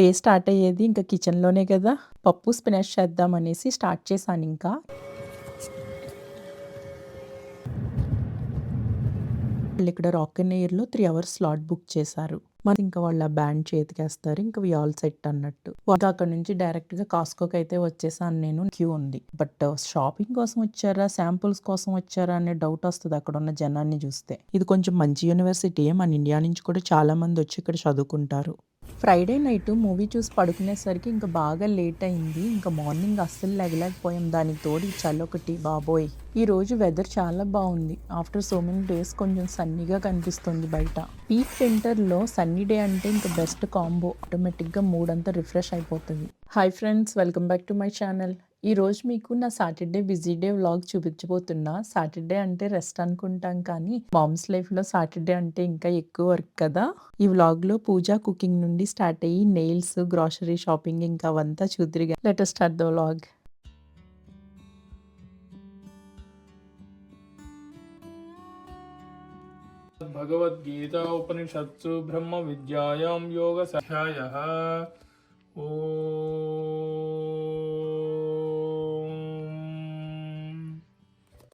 Day start అయ్యేది ఇంకా కిచెన్‌లోనే గదా! పప్పు స్పినాచ్ చేద్దామనేసి స్టార్ట్ చేశానింకా. వాళ్ళిక్కడ రాక్ అండ్ ఎయిర్‌లో 3 అవర్స్ స్లాట్ బుక్ చేశారు. ఇంకా వాళ్ళ బ్యాండ్ చేతికేస్తారు. ఇంక వి ఆల్ సెట్ అన్నట్టు. ఇంకా అక్కడి నుంచి డైరెక్ట్‌గా కాస్కోకైతే వచ్చేసాను నేను. క్యూ ఉంది. బట్ షాపింగ్ కోసం వచ్చారా? శాంపుల్స్ కోసం వచ్చారా? అనే డౌట్ వస్తది అక్కడున్న జనాన్ని చూస్తే. ఇది కొంచెం మంచి యూనివర్సిటీయే. మన ఇండియా నుంచి కూడా చాలా మంది వచ్చి ఇక్కడ చదువుకుంటారు. ఫ్రైడే నైట్ మూవీ చూసి పడుకునేసరికి ఇంక బాగా లేట్ అయింది. ఇంక మార్నింగ్ అస్సలు లెగలేకపోయాం. దానికి తోడు ఈ చలొకటి బాబోయ్! ఈరోజు వెదర్ చాలా బాగుంది. ఆఫ్టర్ సో మెనీ డేస్ కొంచెం సన్నీగా కనిపిస్తుంది బయట. పీక్ వింటర్‌లో సన్నీ డే అంటే ఇంక బెస్ట్ కాంబో. ఆటోమేటిక్‌గా మూడ్ అంతా రిఫ్రెష్ అయిపోతది. Hi friends! Welcome back to my channel. ఈరోజు మీకు నా సాటర్డే బిజీ డే వ్లాగ్ చూపించబోతున్నా. సాటర్డే అంటే రెస్ట్ అనుకుంటాం కానీ మామ్స్ లైఫ్‌లో సాటర్డే అంటే ఇంకా ఎక్కువ వర్క్ కదా! ఈ వ్లాగ్‌లో పూజ కుకింగ్ నుండి స్టార్ట్ అయ్యి నెయిల్స్, గ్రోసరీ షాపింగ్ ఇంకా అవంతా చూద్దురుగా. Let us start the vlog. భగవద్గీతా ఉపనిషత్సు బ్రహ్మ విద్యాయాం యోగ సహాయః.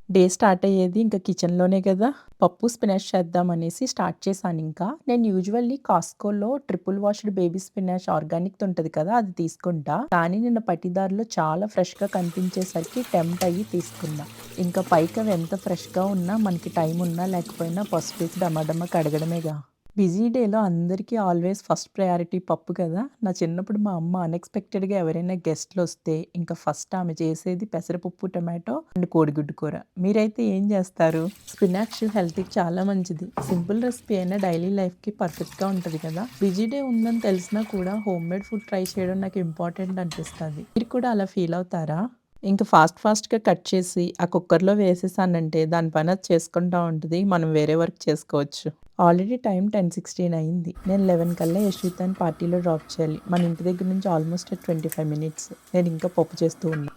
డే స్టార్ట్ అయ్యేది ఇంకా కిచెన్‌లోనే గదా! పప్పు స్పినాచ్ చేద్దామనేసి స్టార్ట్ చేశానింకా. నేను యూజువల్లీ కాస్కోలో ట్రిపుల్ వాష్డ్ బేబీ స్పినాచ్ ఆర్గానిక్‌ది ఉంటది కదా! అది తీసుకుంటా. కానీ నిన్న పట్టిదారులో చాలా ఫ్రెష్‌గా కనిపించేసరికి టెంప్ట్ అయ్యి తీసుకున్నా. ఇంకా పైకవి ఎంత ఫ్రెష్‌గా ఉన్నా మనకి టైం ఉన్నా లేకపోయినా పసుపేసి డమడమ కడగడమేగా. బిజీ డేలో అందరికీ ఆల్వేస్ ఫస్ట్ ప్రయారిటీ పప్పు కదా! నా చిన్నప్పుడు మా అమ్మ అన్‌ఎక్స్‌పెక్టెడ్‌గా ఎవరైనా గెస్ట్‌లొస్తే ఇంకా ఫస్ట్ ఆమె చేసేది పెసరపప్పు, టమాటో అండ్ కోడిగుడ్డు కూర. మీరైతే ఏం చేస్తారు? స్పినాచ్ హెల్త్‌కి చాలా మంచిది. సింపుల్ రెసిపీ అయినా డైలీ లైఫ్‌కి పర్ఫెక్ట్‌గా ఉంటది కదా! బిజీ డే ఉందని తెలిసినా కూడా హోమ్‌మేడ్ ఫుడ్ ట్రై చేయడం నాకు ఇంపార్టెంట్ అనిపిస్తది. మీరు కూడా అలా ఫీల్ అవుతారా? ఇంక ఫాస్ట్‌గా కట్ చేసి ఆ కుక్కర్‌లో వేసేసానంటే దాని పని అది చేసుకుంటా ఉంటది. మనం వేరే వర్క్ చేసుకోవచ్చు. ఆల్రెడీ టైం 10:16 అయింది. నేను 11 కల్లా యశ్వితని పార్టీలో డ్రాప్ చేయాలి. మన ఇంటి దగ్గర నుంచి ఆల్మోస్ట్ 25 మినిట్స్. నేను ఇంకా పప్పు చేస్తూ ఉన్నా.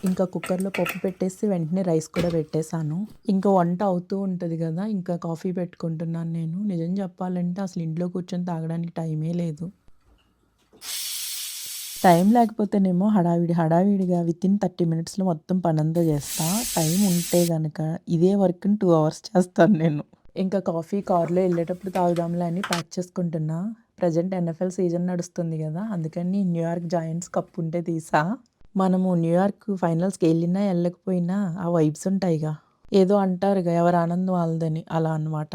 ఇంకా కుక్కర్‌లో పప్పు పెట్టేసి వెంటనే రైస్ కూడా పెట్టేసాను. ఇంకా వంట అవుతూ ఉంటది గదా! ఇంకా కాఫీ పెట్టుకుంటున్నాను నేను. నిజం చెప్పాలంటే అసలు ఇంట్లో కూర్చొని తాగడానికి టైమే లేదు. టైం లేకపోతేనేమో హడావిడిగా వితిన్ 30 మినిట్స్‌లో మొత్తం పనంతా చేస్తా. టైం ఉంటే గనక ఇదే వర్క్‌ని 2 అవర్స్ చేస్తాను నేను. ఇంకా కాఫీ కార్‌లో ఎళ్ళేటప్పుడు తాగుదాంలే అని ప్యాక్ చేసుకుంటున్నా. ప్రెజెంట్ ఎన్ఎఫ్ఎల్ సీజన్ నడుస్తుంది గదా! అందుకని న్యూయార్క్ జాయింట్స్ కప్ ఉంటే తీసా. మనము న్యూయార్క్ ఫైనల్స్‌కి ఎళ్ళినా ఎళ్ళకపోయినా ఆ వైబ్స్ ఉంటాయిగా. ఏదో అంటారుగా ఎవరి ఆనందం వాళ్ళదని అలా అన్నమాట.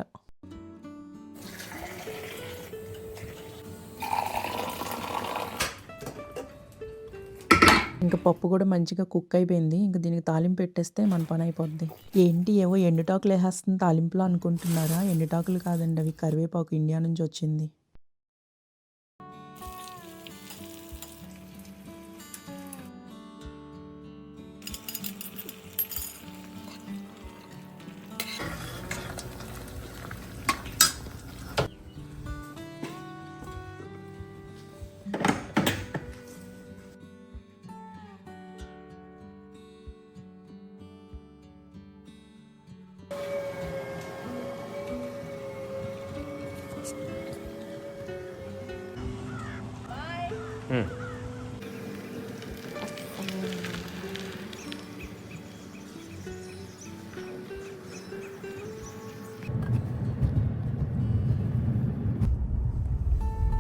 ఇంక పప్పు కూడా మంచిగా కుక్ అయిపోయింది. ఇంక దీనికి తాలింపు పెట్టేస్తే మన పని అయిపోద్ది. ఏంటి ఏవో ఎండుటాకులేసేస్తుంది తాలింపులో అనుకుంటున్నారా? ఎండుటాకులు కాదండి అవి కరివేపాకు ఇండియా నుంచి వచ్చింది.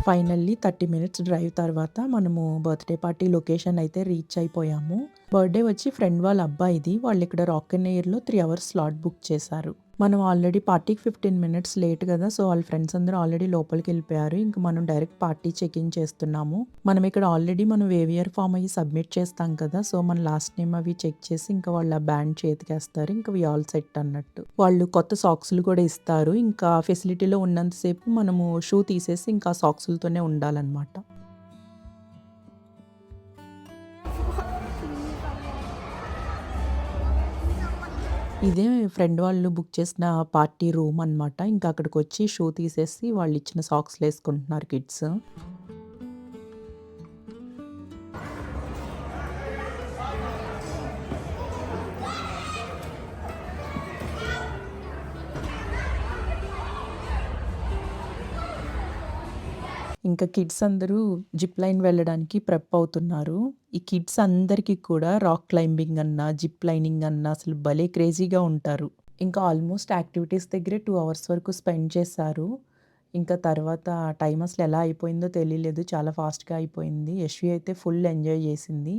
ఫైనల్లీ 30 మినిట్స్ డ్రైవ్ తర్వాత మనము బర్త్‌డే పార్టీ లొకేషన్ అయితే రీచ్ అయిపోయాము. బర్త్‌డే వచ్చి ఫ్రెండ్ వాళ్ళ అబ్బాయిది. వాళ్ళిక్కడ రాక్ అండ్ ఎయిర్‌లో 3 అవర్స్ స్లాట్ బుక్ చేశారు. మనం ఆల్రెడీ పార్టీకి 15 మినిట్స్ లేట్ కదా! సో, వాళ్ళ ఫ్రెండ్స్ అందరూ ఆల్రెడీ లోపలికెళ్ళిపోయారు. ఇంక మనం డైరెక్ట్ పార్టీ చెక్ ఇన్ చేస్తున్నాము. మనం ఇక్కడ ఆల్రెడీ వేవియర్ ఫార్మ్ అయ్యి సబ్మిట్ చేస్తాం కదా! సో, మన లాస్ట్ నేమ్ అవి చెక్ చేసి ఇంకా వాళ్ళ బ్యాండ్ చేతికేస్తారు. ఇంక వి ఆల్ సెట్ అన్నట్టు. వాళ్ళు కొత్త సాక్స్‌లు కూడా ఇస్తారు. ఇంకా ఫెసిలిటీలో ఉన్నంత సేపు మనము షూ తీసేసి ఇంకా సాక్సులతోనే ఉండాలన్నమాట. ఇదే ఫ్రెండ్ వాళ్ళు బుక్ చేసిన పార్టీ రూమ్ అన్నమాట. ఇంకా అక్కడికొచ్చి షూ తీసేసి వాళ్ళిచ్చిన సాక్స్‌లేసుకుంటున్నారు కిడ్స్. ఇంకా కిడ్స్ అందరూ జిప్ లైన్ వెళ్ళడానికి ప్రెప్ అవుతున్నారు. ఈ కిడ్స్ అందరికీ కూడా రాక్ క్లైంబింగ్ అన్నా, జిప్ లైనింగ్ అన్నా అసలు భలే క్రేజీగా ఉంటారు. ఇంకా ఆల్మోస్ట్ యాక్టివిటీస్ దగ్గరే 2 అవర్స్ వరకు స్పెండ్ చేశారు. ఇంకా తర్వాత టైం అసలు ఎలా అయిపోయిందో తెలియలేదు. చాలా ఫాస్ట్‌గా అయిపోయింది. యశ్వి అయితే ఫుల్ ఎంజాయ్ చేసింది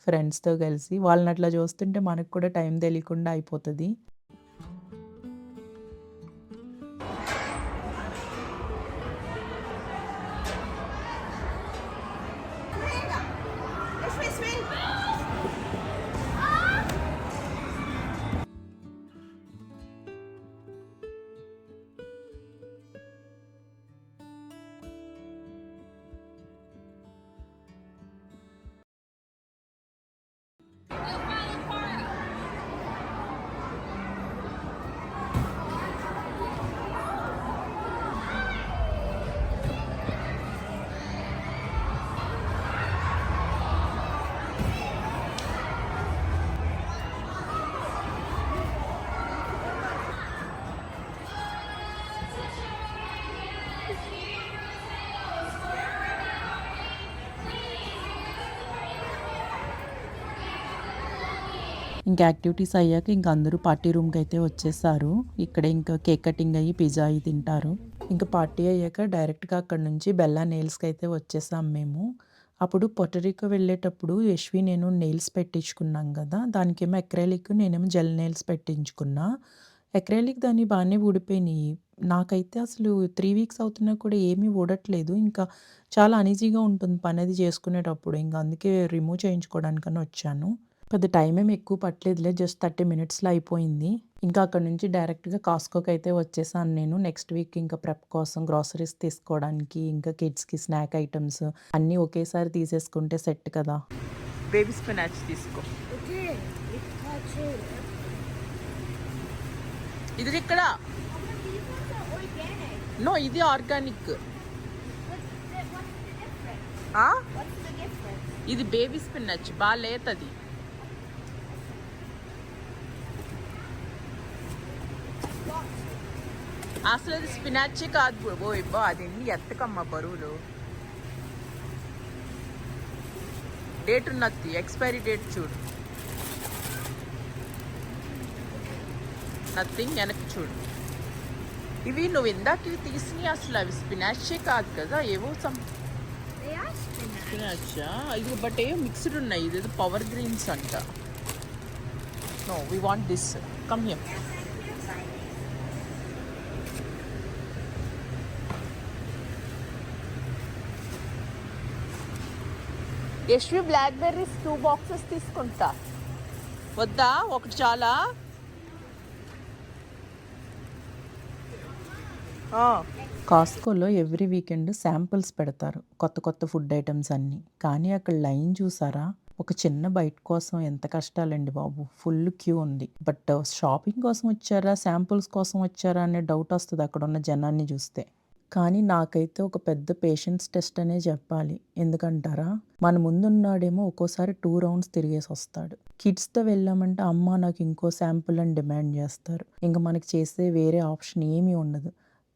ఫ్రెండ్స్‌తో కలిసి. వాళ్ళని అట్లా చూస్తుంటే మనకు కూడా టైం తెలియకుండా అయిపోతది. ఇంకా యాక్టివిటీస్ అయ్యాక ఇంక అందరూ పార్టీ రూమ్‌కైతే వచ్చేసారు. ఇక్కడే ఇంకా కేక్ కటింగ్ అయ్యి పిజ్జా అయి తింటారు. ఇంకా పార్టీ అయ్యాక డైరెక్ట్‌గా అక్కడి నుంచి బెల్లా నెయిల్స్‌కైతే వచ్చేసాం మేము. అప్పుడు పొర్టోరికో వెళ్ళేటప్పుడు యశ్వి నేను నెయిల్స్ పెట్టించుకున్నాం గదా! దానికేమో అక్రిలిక్ నేనేమో జెల్ నెయిల్స్ పెట్టించుకున్నా. అక్రిలిక్ దానియి బానే ఊడిపోయినియి. నాకైతే అసలు 3 వీక్స్ అవుతున్నా కూడా ఏమీ ఊడట్లేదు. ఇంకా చాలా అనీజీగా ఉంటుంది పనది చేసుకునేటప్పుడు. ఇంక అందుకే రిమూవ్ చేయించుకోవడానికని వచ్చాను. పెద్ద టైమేమి ఎక్కువ పట్టలేదులే. జస్ట్ 30 మినిట్స్‌లో అయిపోయింది. ఇంకా అక్కడి నుంచి డైరెక్ట్‌గా కాస్ట్‌కోకైతే వచ్చేసాను నేను. నెక్స్ట్ వీక్ ఇంకా ప్రెప్ కోసం గ్రోసరీస్ తీసుకోవడానికి, ఇంకా కిడ్స్‌కి స్నాక్ ఐటెమ్స్ అన్నీ ఒకేసారి తీసేసుకుంటే సెట్ కదా! బేబీ స్పినాచ్ తీసుకో. ఇది ఇక్కడ. నో ఇది ఆర్గానిక్. ఇది బేబీ స్పినాచ్ బాగా లేతది. అసలు అది స్పినాచే కాదు. ఓయబ్బా అది ఎన్ని ఎత్తకమ్మా బరువులు. డేట్ ఉన్నది, ఎక్స్పైరీ డేట్ చూడు. నథింగ్, వెనక్కి చూడు. ఇవి నువ్వు ఇందాక ఇవి తీసినవి అసలు అవి స్పినాచే కాదు కదా, ఏవో స్పినాచా ఇది, బట్ ఏవో మిక్స్డ్ ఉన్నాయి. ఇదేదో పవర్ గ్రీన్స్ అంట. No we want this. Come here. Yashvi blackberries 2 boxes తీసుకుంటా. వద్దా, ఒకటి చాలా. కాస్కోలో ఎవ్రీ వీకెండ్ శాంపిల్స్ పెడతారు, కొత్త కొత్త ఫుడ్ ఐటమ్స్ అన్నీ. కానీ అక్కడ లైన్ చూసారా, ఒక చిన్న బైట్ కోసం ఎంత కష్టాలండి బాబు. ఫుల్ క్యూ ఉంది. బట్ షాపింగ్ కోసం వచ్చారా, శాంపిల్స్ కోసం వచ్చారా అనే డౌట్ వస్తుంది అక్కడ ఉన్న జనాన్ని చూస్తే. కానీ నాకైతే ఒక పెద్ద పేషెన్స్ టెస్ట్ అనే చెప్పాలి. ఎందుకంటారా, మన ముందున్నాడేమో ఒక్కోసారి 2 రౌండ్స్ తిరిగేసి వస్తాడు. కిడ్స్‌తో వెళ్ళామంటే అమ్మ నాకు ఇంకో శాంపుల్ అని డిమాండ్ చేస్తారు. ఇంక మనకి చేసే వేరే ఆప్షన్ ఏమీ ఉండదు.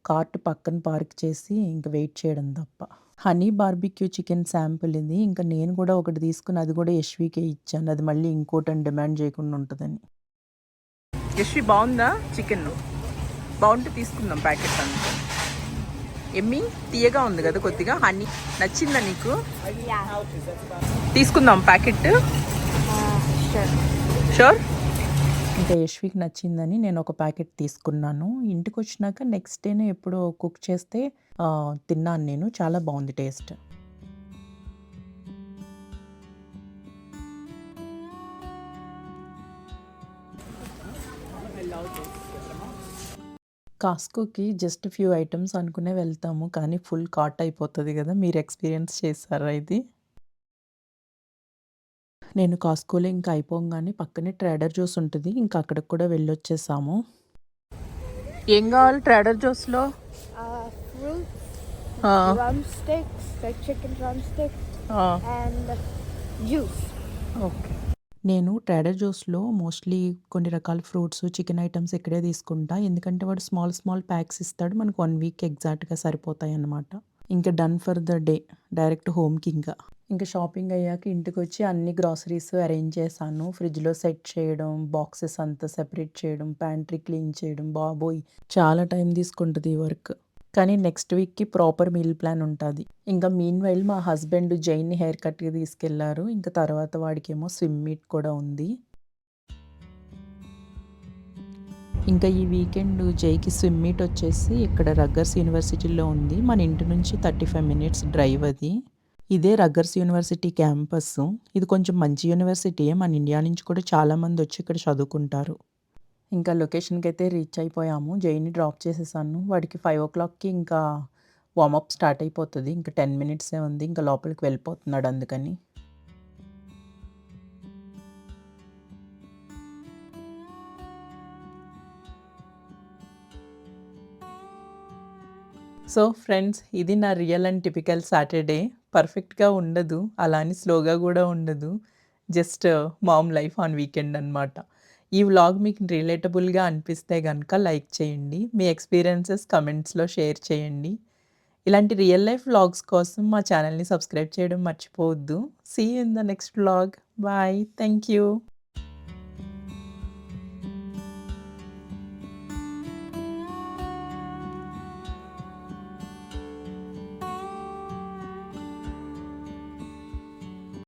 కార్ట్ పక్కన పార్క్ చేసి ఇంక వెయిట్ చేయడం తప్ప. హనీ బార్బిక్యూ చికెన్ శాంపుల్ ఇది. ఇంకా నేను కూడా ఒకటి తీసుకుని అది కూడా యశ్వికే ఇచ్చాను. అది మళ్ళీ ఇంకోటని డిమాండ్ చేయకుండా ఉంటుందని. యశ్వి బాగుందా చికెన్? బాగుంటే తీసుకుందాం ప్యాకెట్ అంతా. ఎమ్మి తీయగా ఉంది కదా కొద్దిగా. హనీ నచ్చిందా నీకు? తీసుకుందాం ప్యాకెట్. షూర్. ఇంకా యశ్వికి నచ్చిందని నేను ఒక ప్యాకెట్ తీసుకున్నాను. ఇంటికి వచ్చినాక నెక్స్ట్ డేనే ఎప్పుడో కుక్ చేస్తే తిన్నాను నేను. చాలా బాగుంది టేస్ట్. కాస్కోకి జస్ట్ ఫ్యూ ఐటమ్స్ అనుకునే వెళ్తాము, కానీ ఫుల్ కార్ట్ అయిపోతుంది కదా. మీరు ఎక్స్పీరియన్స్ చేశారా ఇది? నేను కాస్కోలో ఇంకా అయిపోగానే పక్కనే ట్రేడర్ జోస్ ఉంటుంది. ఇంకా అక్కడికి కూడా వెళ్ళొచ్చేసాము. ఏం కావాలి ట్రేడర్ జోస్లో? Drumsticks, like chicken drumsticks, and juice. Okay. నేను ట్రేడర్ జోస్‌లో మోస్ట్‌లీ కొన్ని రకాల ఫ్రూట్స్, చికెన్ ఐటమ్స్ ఇక్కడే తీసుకుంటా. ఎందుకంటే వాడు స్మాల్ స్మాల్ ప్యాక్స్ ఇస్తాడు. మనకు 1 వీక్ ఎగ్జాక్ట్‌గా సరిపోతాయన్నమాట. ఇంకా done for the day. Direct హోమ్‌కి ఇంకా షాపింగ్ అయ్యాక ఇంటికొచ్చి అన్ని గ్రాసరీస్ అరేంజ్ చేశాను. ఫ్రిడ్జ్‌లో సెట్ చేయడం, బాక్సెస్ అంతా సెపరేట్ చేయడం, ప్యాంట్రీ క్లీన్ చేయడం. బాబోయ్! చాలా టైం తీసుకుంటది ఈ వర్క్. కానీ నెక్స్ట్ వీక్‌కి ప్రాపర్ మీల్ ప్లాన్ ఉంటది. ఇంకా మీన్‌వైల్ మా హస్బెండ్ జైన్‌ని హెయిర్ కట్‌కి తీసుకెళ్లారు. ఇంకా తర్వాత వాడికేమో స్విమ్ మీట్ కూడా ఉంది. ఇంకా ఈ వీకెండ్ జైకి స్విమ్ మీట్ వచ్చేసి ఇక్కడ రగ్గర్స్ యూనివర్సిటీలో ఉంది. మన ఇంటి నుంచి 35 మినిట్స్ డ్రైవ్ అది. ఇదే రగ్గర్స్ యూనివర్సిటీ క్యాంపస్. ఇది కొంచెం మంచి యూనివర్సిటీయే. మన ఇండియా నుంచి కూడా చాలామంది వచ్చి ఇక్కడ చదువుకుంటారు. ఇంకా లొకేషన్‌కి అయితే రీచ్ అయిపోయాము. జైని డ్రాప్ చేసేసాను. వాడికి 5:00కి ఇంకా వార్మప్ స్టార్ట్ అయిపోతది. ఇంకా 10 మినిట్సే ఉంది. ఇంకా లోపలికి వెళ్ళిపోతున్నాడు అందుకని. సో ఫ్రెండ్స్, ఇది నా రియల్ అండ్ టిపికల్ సాటర్‌డే. పర్ఫెక్ట్‌గా ఉండదు. అలా అని స్లోగా కూడా ఉండదు. Just mom life on weekend అనమాట. ఈ వ్లాగ్ మీకు రిలేటబుల్‌గా అనిపిస్తే గనుక లైక్ చేయండి. మీ ఎక్స్‌పీరియన్సెస్ కమెంట్స్‌లో షేర్ చేయండి. ఇలాంటి రియల్ లైఫ్ వ్లాగ్స్ కోసం మా ఛానల్‌ని సబ్స్క్రైబ్ చేయడం మర్చిపోవద్దు. See you in the next vlog. Bye. Thank you.